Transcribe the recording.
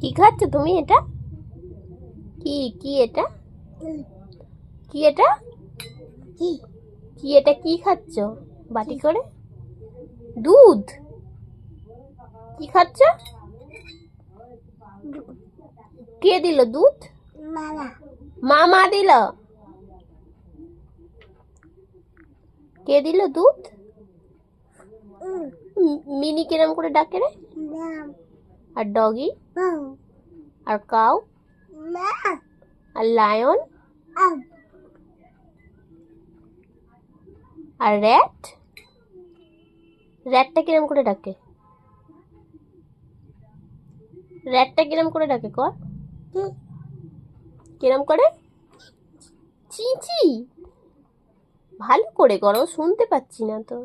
কি খাচ্ছ তুমি এটা? কি কি এটা? কি এটা? কি এটা কি খাচ্ছ বাটি করে? দুধ? কি খাচ্ছ? কে দিল দুধ? মামা দিল। কে দিল দুধ? মিনি কিরম করে ডাকে রে? আর ডগি? আর কাউ? আর লায়ন? আর র্যাট? র্যাটটা কিরম করে ডাকে? র্যাটটা কিরম করে ডাকে কর? কিরম করে? চি চি। ভালো করে করো, শুনতে পাচ্ছি না তো।